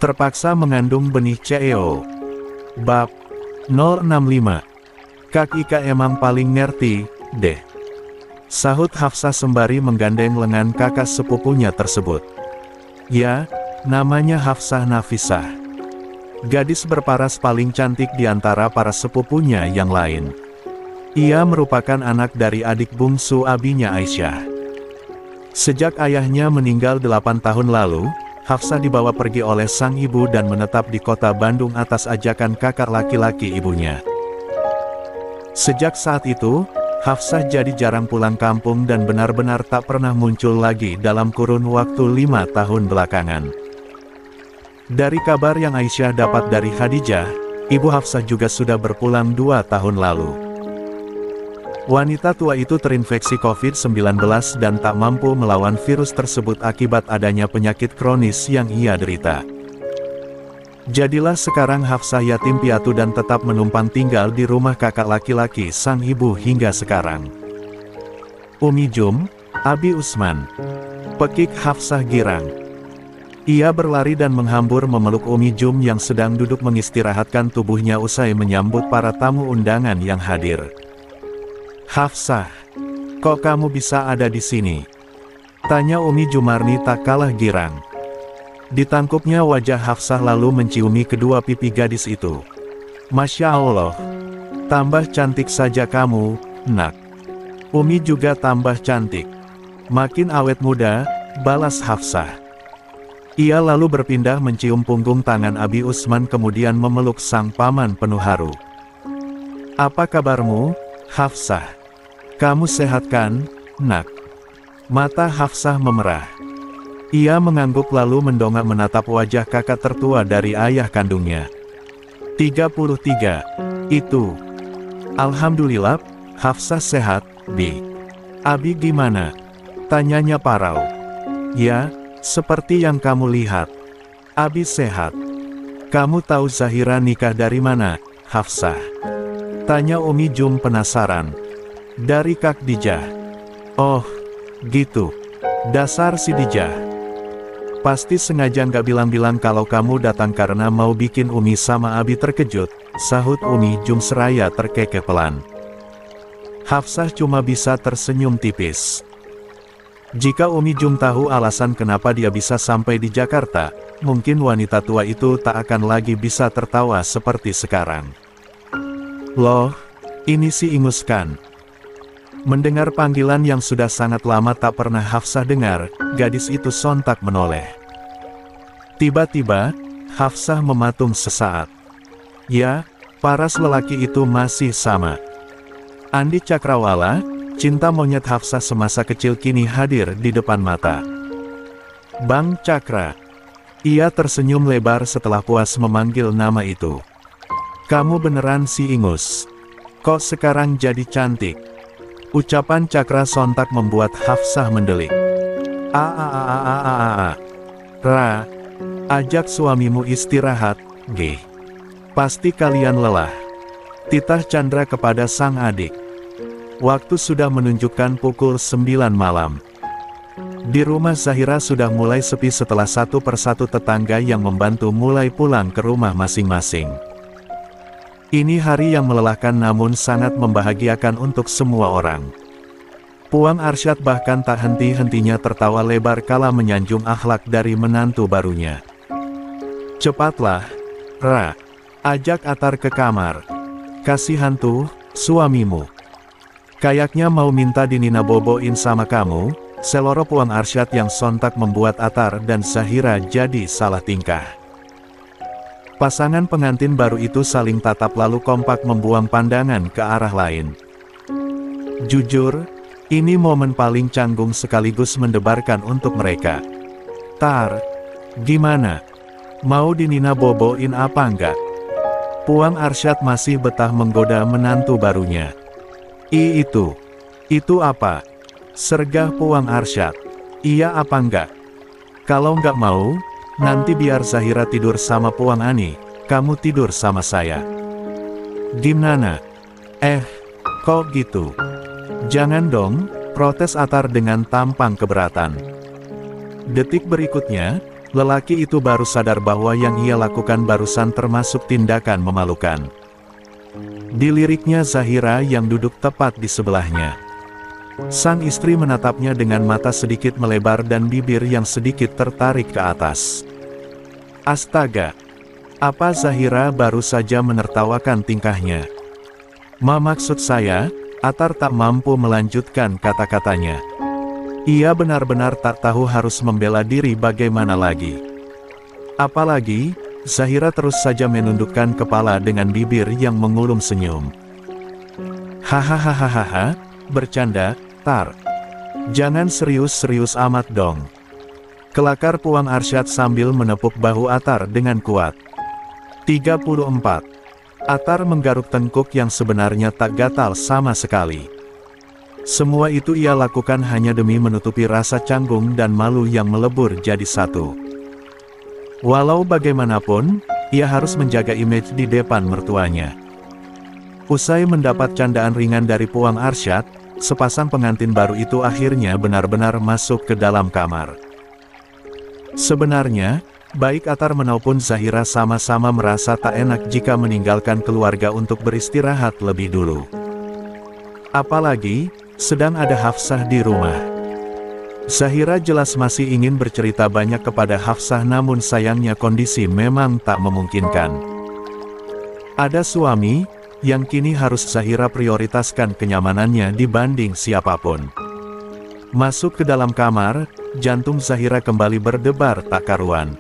Terpaksa mengandung benih CEO. Bab 065. Kak Ika emang paling ngerti, deh. Sahut Hafsah sembari menggandeng lengan kakak sepupunya tersebut. Ya, namanya Hafsah Nafisah. Gadis berparas paling cantik di antara para sepupunya yang lain. Ia merupakan anak dari adik bungsu abinya Aisyah. Sejak ayahnya meninggal 8 tahun lalu, Hafsah dibawa pergi oleh sang ibu dan menetap di kota Bandung atas ajakan kakak laki-laki ibunya. Sejak saat itu, Hafsah jadi jarang pulang kampung dan benar-benar tak pernah muncul lagi dalam kurun waktu 5 tahun belakangan. Dari kabar yang Aisyah dapat dari Khadijah, ibu Hafsah juga sudah berpulang 2 tahun lalu. Wanita tua itu terinfeksi COVID-19 dan tak mampu melawan virus tersebut akibat adanya penyakit kronis yang ia derita. Jadilah sekarang Hafsah yatim piatu dan tetap menumpang tinggal di rumah kakak laki-laki sang ibu hingga sekarang. Umi Jum, Abi Usman. Pekik Hafsah girang. Ia berlari dan menghambur memeluk Umi Jum yang sedang duduk mengistirahatkan tubuhnya usai menyambut para tamu undangan yang hadir. "Hafsah, kok kamu bisa ada di sini?" tanya Umi Jumarni tak kalah girang. Ditangkupnya wajah Hafsah lalu menciumi kedua pipi gadis itu. "Masya Allah, tambah cantik saja kamu, nak." "Umi juga tambah cantik. Makin awet muda," balas Hafsah. Ia lalu berpindah mencium punggung tangan Abi Usman kemudian memeluk sang paman penuh haru. "Apa kabarmu, Hafsah? Kamu sehat kan, nak?" Mata Hafsah memerah. Ia mengangguk lalu mendongak menatap wajah kakak tertua dari ayah kandungnya. 33. Itu. "Alhamdulillah, Hafsah sehat, Bi." "Abi gimana?" tanyanya parau. "Ya, seperti yang kamu lihat. Abi sehat." "Kamu tahu Zahira nikah dari mana, Hafsah?" tanya Umi Jum penasaran. "Dari Kak Dijah." "Oh, gitu. Dasar si Dijah. Pasti sengaja nggak bilang-bilang kalau kamu datang karena mau bikin Umi sama Abi terkejut," sahut Umi Jum seraya terkekeh pelan. Hafsah cuma bisa tersenyum tipis. Jika Umi Jum tahu alasan kenapa dia bisa sampai di Jakarta, mungkin wanita tua itu tak akan lagi bisa tertawa seperti sekarang. "Loh, ini si Ingus kan?" Mendengar panggilan yang sudah sangat lama tak pernah Hafsah dengar, gadis itu sontak menoleh. Tiba-tiba, Hafsah mematung sesaat. Ya, paras lelaki itu masih sama. Andi Cakrawala, cinta monyet Hafsah semasa kecil kini hadir di depan mata. "Bang Cakra." Ia tersenyum lebar setelah puas memanggil nama itu. "Kamu beneran si Ingus? Kok sekarang jadi cantik?" Ucapan Cakra sontak membuat Hafsah mendelik. Ra, ajak suamimu istirahat, Ge. Pasti kalian lelah." Titah Chandra kepada sang adik. Waktu sudah menunjukkan pukul 9 malam. Di rumah Zahira sudah mulai sepi setelah satu persatu tetangga yang membantu mulai pulang ke rumah masing-masing. Ini hari yang melelahkan namun sangat membahagiakan untuk semua orang. Puang Arsyad bahkan tak henti-hentinya tertawa lebar kala menyanjung akhlak dari menantu barunya. "Cepatlah, Ra. Ajak Atar ke kamar. Kasihan tuh, suamimu. Kayaknya mau minta dinina boboin sama kamu." Seloro Puang Arsyad yang sontak membuat Atar dan Zahira jadi salah tingkah. Pasangan pengantin baru itu saling tatap lalu kompak membuang pandangan ke arah lain. Jujur, ini momen paling canggung sekaligus mendebarkan untuk mereka. "Tar, gimana? Mau dinina boboin apa enggak?" Puang Arsyad masih betah menggoda menantu barunya. Itu apa?" sergah Puang Arsyad. "Iya apa enggak? Kalau enggak mau, Nanti biar Zahira tidur sama Puang Ani, kamu tidur sama saya. Gimana? Kok gitu? Jangan dong, protes Atar dengan tampang keberatan. Detik berikutnya, lelaki itu baru sadar bahwa yang ia lakukan barusan termasuk tindakan memalukan. Diliriknya Zahira yang duduk tepat di sebelahnya. Sang istri menatapnya dengan mata sedikit melebar dan bibir yang sedikit tertarik ke atas. Astaga! Apa Zahira baru saja menertawakan tingkahnya? Maksud saya, Atar tak mampu melanjutkan kata-katanya. Ia benar-benar tak tahu harus membela diri bagaimana lagi. Apalagi, Zahira terus saja menundukkan kepala dengan bibir yang mengulum senyum. Hahaha, bercanda, Tar. Jangan serius-serius amat dong. Kelakar Puang Arsyad sambil menepuk bahu Atar dengan kuat. 34. Atar menggaruk tengkuk yang sebenarnya tak gatal sama sekali. Semua itu ia lakukan hanya demi menutupi rasa canggung dan malu yang melebur jadi satu. Walau bagaimanapun, ia harus menjaga image di depan mertuanya. Usai mendapat candaan ringan dari Puang Arsyad, sepasang pengantin baru itu akhirnya benar-benar masuk ke dalam kamar. Sebenarnya, baik Atar maupun Zahira sama-sama merasa tak enak jika meninggalkan keluarga untuk beristirahat lebih dulu. Apalagi, sedang ada Hafsah di rumah. Zahira jelas masih ingin bercerita banyak kepada Hafsah namun sayangnya kondisi memang tak memungkinkan. Ada suami, yang kini harus Zahira prioritaskan kenyamanannya dibanding siapapun. Masuk ke dalam kamar, jantung Zahira kembali berdebar tak karuan.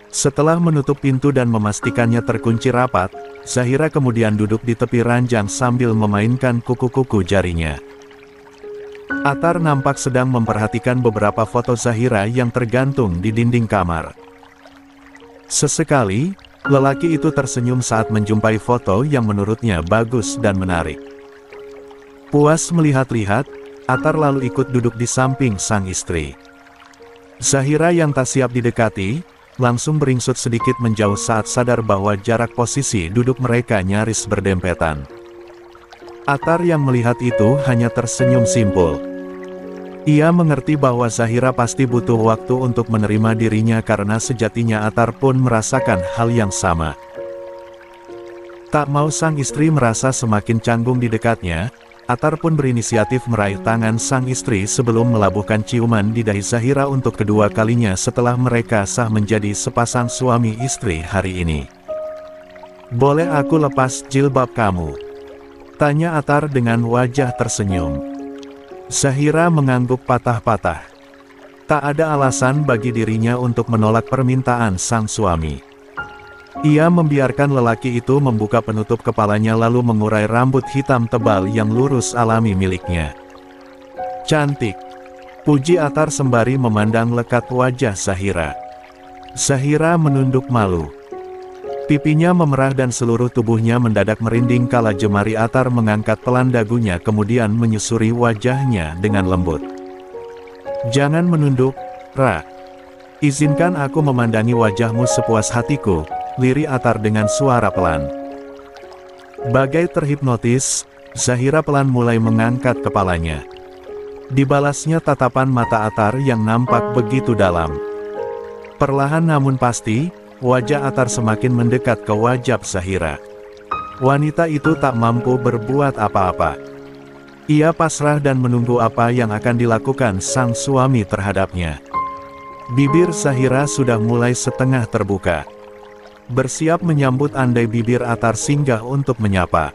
Setelah menutup pintu dan memastikannya terkunci rapat, Zahira kemudian duduk di tepi ranjang sambil memainkan kuku-kuku jarinya. Atar nampak sedang memperhatikan beberapa foto Zahira yang tergantung di dinding kamar. Sesekali, lelaki itu tersenyum saat menjumpai foto yang menurutnya bagus dan menarik. Puas melihat-lihat, Atar lalu ikut duduk di samping sang istri. Zahira yang tak siap didekati, langsung beringsut sedikit menjauh saat sadar bahwa jarak posisi duduk mereka nyaris berdempetan. Atar yang melihat itu hanya tersenyum simpul. Ia mengerti bahwa Zahira pasti butuh waktu untuk menerima dirinya karena sejatinya Atar pun merasakan hal yang sama. Tak mau sang istri merasa semakin canggung di dekatnya, Atar pun berinisiatif meraih tangan sang istri sebelum melabuhkan ciuman di dahi Zahira untuk kedua kalinya setelah mereka sah menjadi sepasang suami istri hari ini. "Boleh aku lepas jilbab kamu?" tanya Atar dengan wajah tersenyum. Zahira mengangguk patah-patah. Tak ada alasan bagi dirinya untuk menolak permintaan sang suami. Ia membiarkan lelaki itu membuka penutup kepalanya lalu mengurai rambut hitam tebal yang lurus alami miliknya. "Cantik," puji Atar sembari memandang lekat wajah Zahira. Zahira menunduk malu. Pipinya memerah dan seluruh tubuhnya mendadak merinding kala jemari Atar mengangkat pelan dagunya kemudian menyusuri wajahnya dengan lembut. "Jangan menunduk, Ra. Izinkan aku memandangi wajahmu sepuas hatiku," lirih Atar dengan suara pelan. Bagai terhipnotis, Zahira pelan mulai mengangkat kepalanya. Dibalasnya tatapan mata Atar yang nampak begitu dalam. Perlahan namun pasti, wajah Atar semakin mendekat ke wajah Zahira. Wanita itu tak mampu berbuat apa-apa. Ia pasrah dan menunggu apa yang akan dilakukan sang suami terhadapnya. Bibir Zahira sudah mulai setengah terbuka. Bersiap menyambut andai bibir Atar singgah untuk menyapa.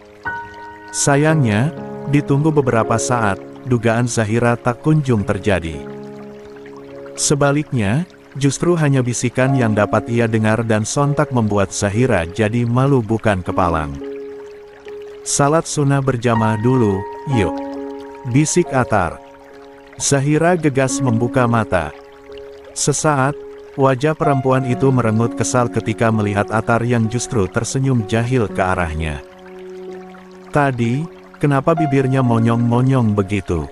Sayangnya, ditunggu beberapa saat, dugaan Zahira tak kunjung terjadi. Sebaliknya, justru hanya bisikan yang dapat ia dengar dan sontak membuat Zahira jadi malu bukan kepalang. "Salat sunnah berjamaah dulu, yuk," bisik Atar. Zahira gegas membuka mata. Sesaat, wajah perempuan itu merengut kesal ketika melihat Atar yang justru tersenyum jahil ke arahnya. Tadi, kenapa bibirnya monyong-monyong begitu?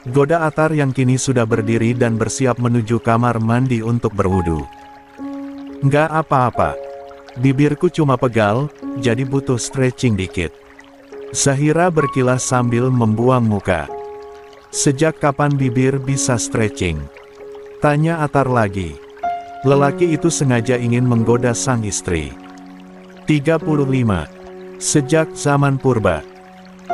Goda Atar yang kini sudah berdiri dan bersiap menuju kamar mandi untuk berwudu. Nggak apa-apa. Bibirku cuma pegal, jadi butuh stretching dikit. Zahira berkilas sambil membuang muka. Sejak kapan bibir bisa stretching? Tanya Atar lagi. Lelaki itu sengaja ingin menggoda sang istri. 35. Sejak zaman purba.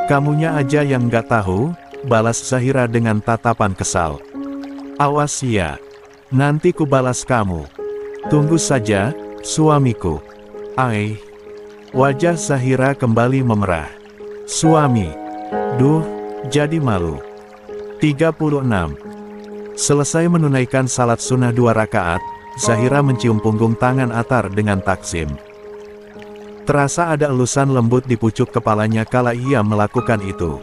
Kamunya aja yang nggak tahu, balas Zahira dengan tatapan kesal. Awas ya. Nanti ku balas kamu. Tunggu saja, suamiku. Wajah Zahira kembali memerah. Suami. Duh, jadi malu. 36. Selesai menunaikan salat sunnah 2 rakaat, Zahira mencium punggung tangan Atar dengan takzim. Terasa ada elusan lembut di pucuk kepalanya kala ia melakukan itu.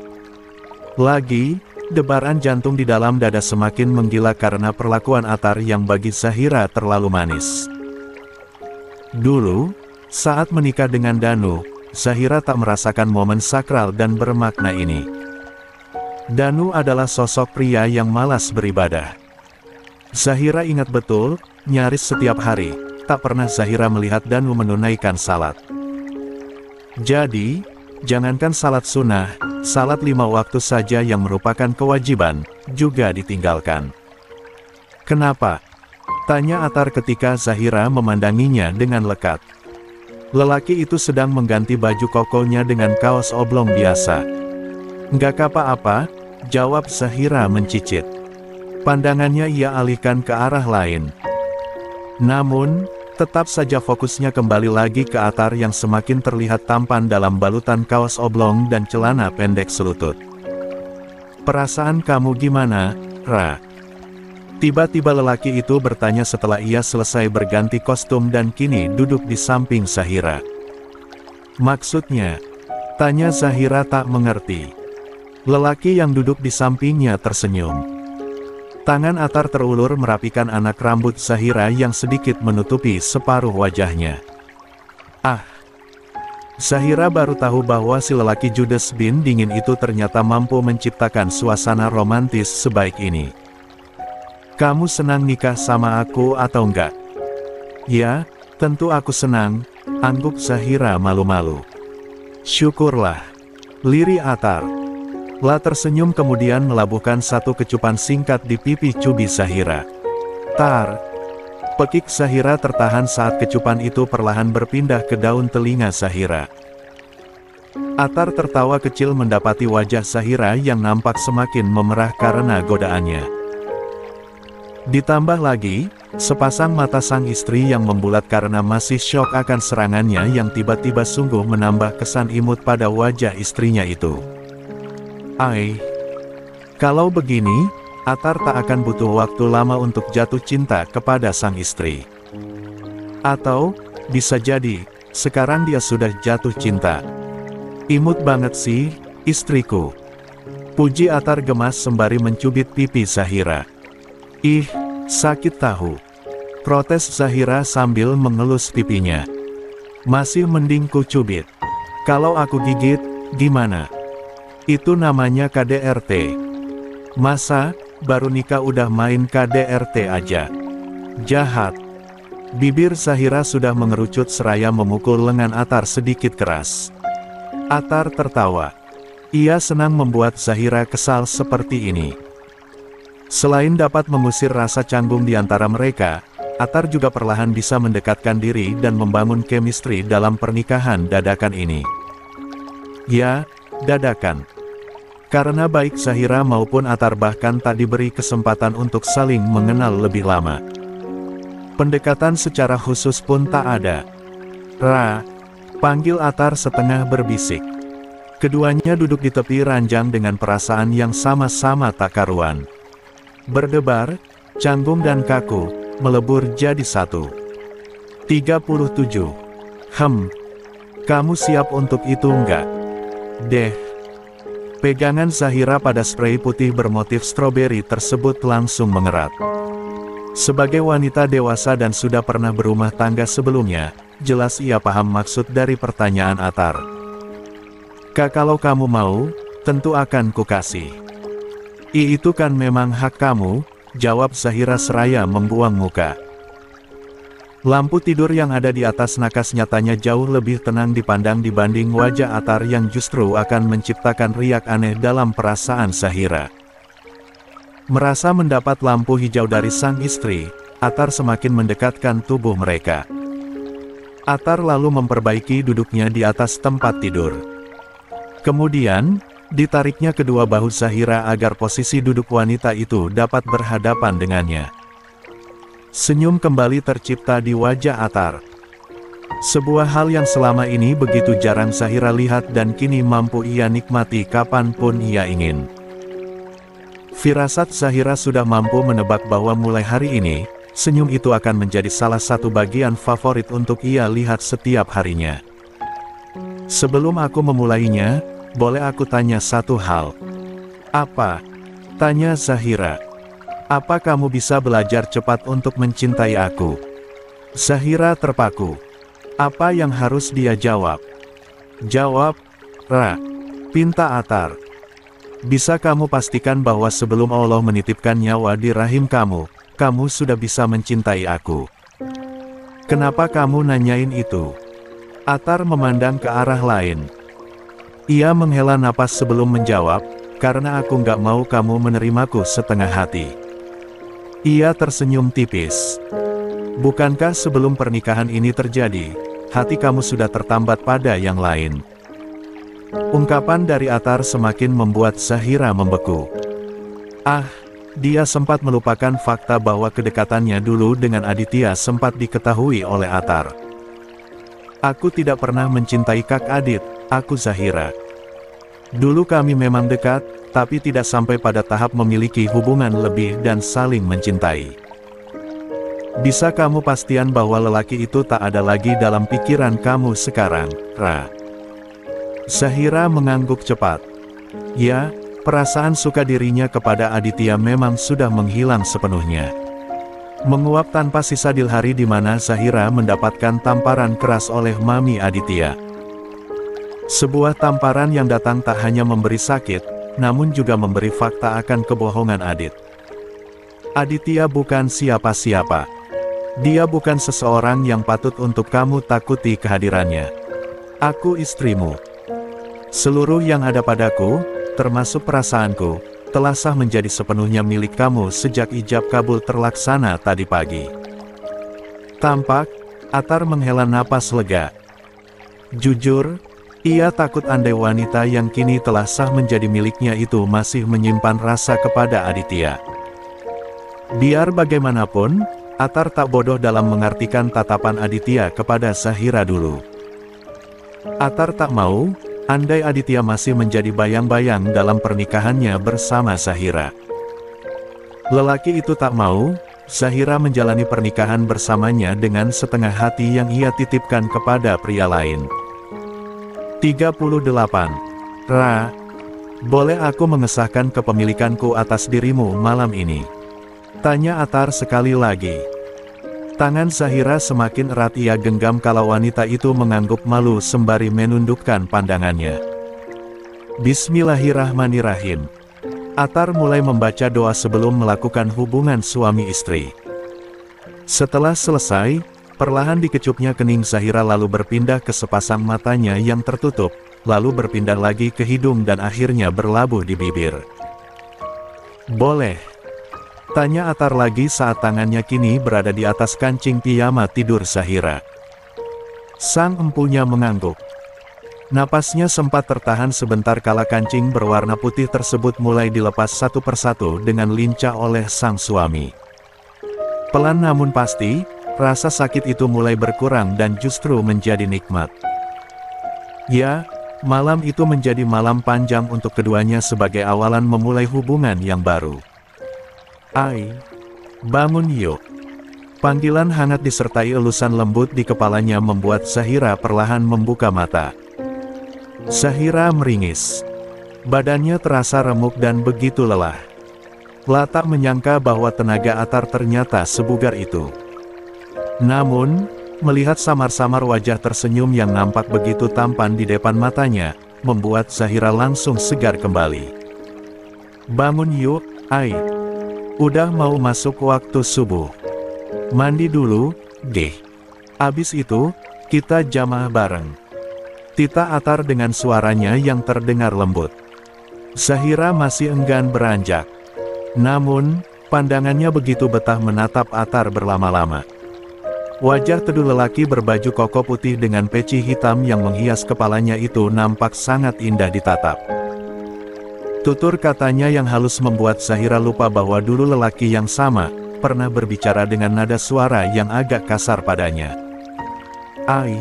Lagi, debaran jantung di dalam dada semakin menggila karena perlakuan Atar yang bagi Zahira terlalu manis. Dulu, saat menikah dengan Danu, Zahira tak merasakan momen sakral dan bermakna ini. Danu adalah sosok pria yang malas beribadah. Zahira ingat betul, nyaris setiap hari, tak pernah Zahira melihat Danu menunaikan salat. Jadi, jangankan salat sunnah, salat 5 waktu saja yang merupakan kewajiban, juga ditinggalkan. Kenapa? Tanya Atar ketika Zahira memandanginya dengan lekat. Lelaki itu sedang mengganti baju kokonya dengan kaos oblong biasa. Nggak apa-apa, jawab Zahira mencicit. Pandangannya ia alihkan ke arah lain. Namun, tetap saja fokusnya kembali lagi ke Atar yang semakin terlihat tampan dalam balutan kaos oblong dan celana pendek selutut. Perasaan kamu gimana, Ra? Tiba-tiba lelaki itu bertanya setelah ia selesai berganti kostum dan kini duduk di samping Zahira. Maksudnya? Tanya Zahira tak mengerti. Lelaki yang duduk di sampingnya tersenyum. Tangan Atar terulur merapikan anak rambut Zahira yang sedikit menutupi separuh wajahnya. Zahira baru tahu bahwa si lelaki judes bin dingin itu ternyata mampu menciptakan suasana romantis sebaik ini. Kamu senang nikah sama aku atau enggak? Ya, tentu aku senang, angguk Zahira malu-malu. Syukurlah. Lirih Atar. La tersenyum kemudian melabuhkan satu kecupan singkat di pipi cubi Zahira. Tar. Pekik Zahira tertahan saat kecupan itu perlahan berpindah ke daun telinga Zahira. Atar tertawa kecil mendapati wajah Zahira yang nampak semakin memerah karena godaannya. Ditambah lagi, sepasang mata sang istri yang membulat karena masih syok akan serangannya yang tiba-tiba sungguh menambah kesan imut pada wajah istrinya itu. Kalau begini, Atar tak akan butuh waktu lama untuk jatuh cinta kepada sang istri. Atau, bisa jadi, sekarang dia sudah jatuh cinta. Imut banget sih, istriku. Puji Atar gemas sembari mencubit pipi Zahira. Ih, sakit tahu. Protes Zahira sambil mengelus pipinya. Masih mending ku cubit. Kalau aku gigit, gimana? Itu namanya KDRT. Masa, baru nikah udah main KDRT aja? Jahat. Bibir Zahira sudah mengerucut seraya memukul lengan Atar sedikit keras. Atar tertawa. Ia senang membuat Zahira kesal seperti ini. Selain dapat mengusir rasa canggung di antara mereka, Atar juga perlahan bisa mendekatkan diri dan membangun chemistry dalam pernikahan dadakan ini. Ya, dadakan. Karena baik Zahira maupun Atar bahkan tak diberi kesempatan untuk saling mengenal lebih lama. Pendekatan secara khusus pun tak ada. Ra, panggil Atar setengah berbisik. Keduanya duduk di tepi ranjang dengan perasaan yang sama-sama tak karuan. Berdebar, canggung dan kaku, melebur jadi satu. 37. Kamu siap untuk itu enggak? Deh. Pegangan Zahira pada spray putih bermotif stroberi tersebut langsung mengerat. Sebagai wanita dewasa dan sudah pernah berumah tangga sebelumnya, jelas ia paham maksud dari pertanyaan Atar. Kalau kamu mau, tentu akan kukasih. Itu kan memang hak kamu, jawab Zahira seraya membuang muka. Lampu tidur yang ada di atas nakas nyatanya jauh lebih tenang dipandang dibanding wajah Atar yang justru akan menciptakan riak aneh dalam perasaan Zahira. Merasa mendapat lampu hijau dari sang istri, Atar semakin mendekatkan tubuh mereka. Atar lalu memperbaiki duduknya di atas tempat tidur. Kemudian, ditariknya kedua bahu Zahira agar posisi duduk wanita itu dapat berhadapan dengannya. Senyum kembali tercipta di wajah Atar. Sebuah hal yang selama ini begitu jarang Zahira lihat dan kini mampu ia nikmati kapanpun ia ingin. Firasat Zahira sudah mampu menebak bahwa mulai hari ini, senyum itu akan menjadi salah satu bagian favorit untuk ia lihat setiap harinya. Sebelum aku memulainya, boleh aku tanya satu hal? Apa? Tanya Zahira. Apa kamu bisa belajar cepat untuk mencintai aku? Zahira terpaku. Apa yang harus dia jawab? Jawab, Ra. Pinta Atar. Bisa kamu pastikan bahwa sebelum Allah menitipkan nyawa di rahim kamu, kamu sudah bisa mencintai aku. Kenapa kamu nanyain itu? Atar memandang ke arah lain. Ia menghela napas sebelum menjawab, karena aku nggak mau kamu menerimaku setengah hati. Ia tersenyum tipis. Bukankah sebelum pernikahan ini terjadi, hati kamu sudah tertambat pada yang lain? Ungkapan dari Atar semakin membuat Zahira membeku. Dia sempat melupakan fakta bahwa kedekatannya dulu dengan Aditya sempat diketahui oleh Atar. Aku tidak pernah mencintai Kak Adit, aku Zahira. Dulu kami memang dekat, tapi tidak sampai pada tahap memiliki hubungan lebih dan saling mencintai. Bisa kamu pastian bahwa lelaki itu tak ada lagi dalam pikiran kamu sekarang, Ra? Zahira mengangguk cepat. Ya, perasaan suka dirinya kepada Aditya memang sudah menghilang sepenuhnya. Menguap tanpa sisa di hari di mana Zahira mendapatkan tamparan keras oleh Mami Aditya. Sebuah tamparan yang datang tak hanya memberi sakit, namun juga memberi fakta akan kebohongan Adit. Aditya bukan siapa-siapa. Dia bukan seseorang yang patut untuk kamu takuti kehadirannya. Aku istrimu. Seluruh yang ada padaku, termasuk perasaanku, telah sah menjadi sepenuhnya milik kamu sejak ijab kabul terlaksana tadi pagi. Tampak, Atar menghela napas lega. Jujur, ia takut andai wanita yang kini telah sah menjadi miliknya itu masih menyimpan rasa kepada Aditya. Biar bagaimanapun, Atar tak bodoh dalam mengartikan tatapan Aditya kepada Zahira dulu. Atar tak mau, andai Aditya masih menjadi bayang-bayang dalam pernikahannya bersama Zahira. Lelaki itu tak mau, Zahira menjalani pernikahan bersamanya dengan setengah hati yang ia titipkan kepada pria lain. 38. Ra, boleh aku mengesahkan kepemilikanku atas dirimu malam ini? Tanya Atar sekali lagi. Tangan Zahira semakin erat ia genggam kalau wanita itu mengangguk malu sembari menundukkan pandangannya. Bismillahirrahmanirrahim. Atar mulai membaca doa sebelum melakukan hubungan suami istri. Setelah selesai, perlahan dikecupnya kening Zahira lalu berpindah ke sepasang matanya yang tertutup, lalu berpindah lagi ke hidung dan akhirnya berlabuh di bibir. Boleh? Tanya Atar lagi saat tangannya kini berada di atas kancing piyama tidur Zahira. Sang empunya mengangguk. Napasnya sempat tertahan sebentar kala kancing berwarna putih tersebut mulai dilepas satu persatu dengan lincah oleh sang suami. Pelan namun pasti, rasa sakit itu mulai berkurang dan justru menjadi nikmat. Ya, malam itu menjadi malam panjang untuk keduanya sebagai awalan memulai hubungan yang baru. Ai, bangun yuk. Panggilan hangat disertai elusan lembut di kepalanya membuat Zahira perlahan membuka mata. Zahira meringis. Badannya terasa remuk dan begitu lelah. Tak menyangka bahwa tenaga Atar ternyata sebugar itu. Namun, melihat samar-samar wajah tersenyum yang nampak begitu tampan di depan matanya, membuat Zahira langsung segar kembali. Bangun yuk, Ai. Udah mau masuk waktu subuh. Mandi dulu, deh. Abis itu, kita jamaah bareng. Tita Atar dengan suaranya yang terdengar lembut. Zahira masih enggan beranjak. Namun, pandangannya begitu betah menatap Atar berlama-lama. Wajah teduh lelaki berbaju koko putih dengan peci hitam yang menghias kepalanya itu nampak sangat indah ditatap. Tutur katanya yang halus membuat Zahira lupa bahwa dulu lelaki yang sama, pernah berbicara dengan nada suara yang agak kasar padanya. Ai.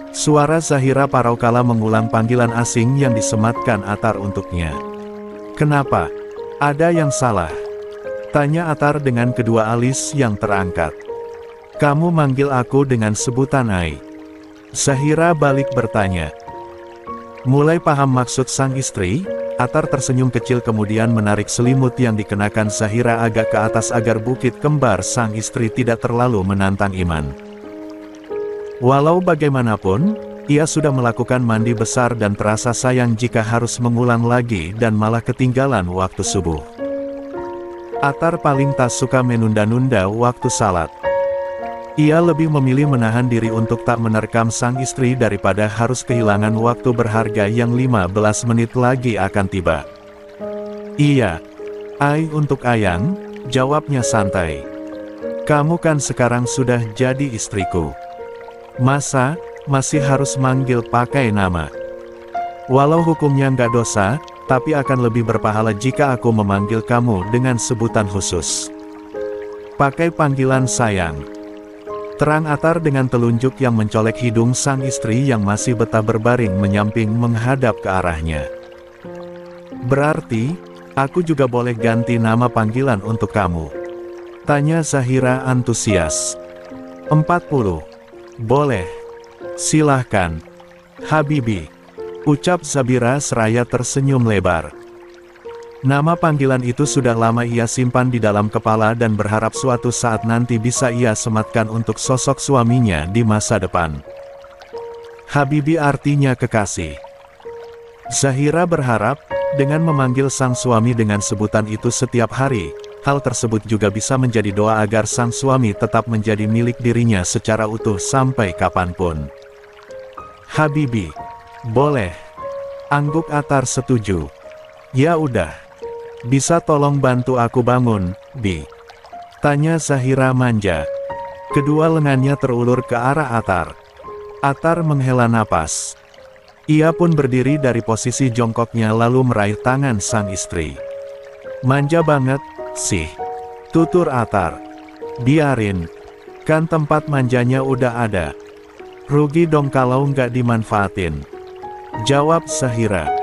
Suara Zahira Paraukala mengulang panggilan asing yang disematkan Atar untuknya. Kenapa? Ada yang salah? Tanya Atar dengan kedua alis yang terangkat. Kamu manggil aku dengan sebutan Ai. Zahira balik bertanya. Mulai paham maksud sang istri, Atar tersenyum kecil kemudian menarik selimut yang dikenakan Zahira agak ke atas agar bukit kembar sang istri tidak terlalu menantang iman. Walau bagaimanapun, ia sudah melakukan mandi besar dan terasa sayang jika harus mengulang lagi dan malah ketinggalan waktu subuh. Atar paling tak suka menunda-nunda waktu salat. Ia lebih memilih menahan diri untuk tak menerkam sang istri daripada harus kehilangan waktu berharga yang 15 menit lagi akan tiba. Iya. Ai untuk Ayang, jawabnya santai. Kamu kan sekarang sudah jadi istriku. Masa, masih harus manggil pakai nama? Walau hukumnya nggak dosa, tapi akan lebih berpahala jika aku memanggil kamu dengan sebutan khusus. Pakai panggilan sayang. Terang Atar dengan telunjuk yang mencolek hidung sang istri yang masih betah berbaring menyamping menghadap ke arahnya. Berarti, aku juga boleh ganti nama panggilan untuk kamu? Tanya Zahira antusias. 40. Boleh. Silahkan. Habibi. Ucap Zabira seraya tersenyum lebar. Nama panggilan itu sudah lama ia simpan di dalam kepala dan berharap suatu saat nanti bisa ia sematkan untuk sosok suaminya di masa depan. Habibi artinya kekasih. Zahira berharap, dengan memanggil sang suami dengan sebutan itu setiap hari, hal tersebut juga bisa menjadi doa agar sang suami tetap menjadi milik dirinya secara utuh sampai kapanpun. Habibi. Boleh. Angguk Atar setuju. Ya udah. Bisa tolong bantu aku bangun, Bi? Tanya Zahira manja. Kedua lengannya terulur ke arah Atar. Atar menghela napas. Ia pun berdiri dari posisi jongkoknya lalu meraih tangan sang istri. Manja banget, sih. Tutur Atar. Biarin. Kan tempat manjanya udah ada. Rugi dong kalau nggak dimanfaatin. Jawab Zahira.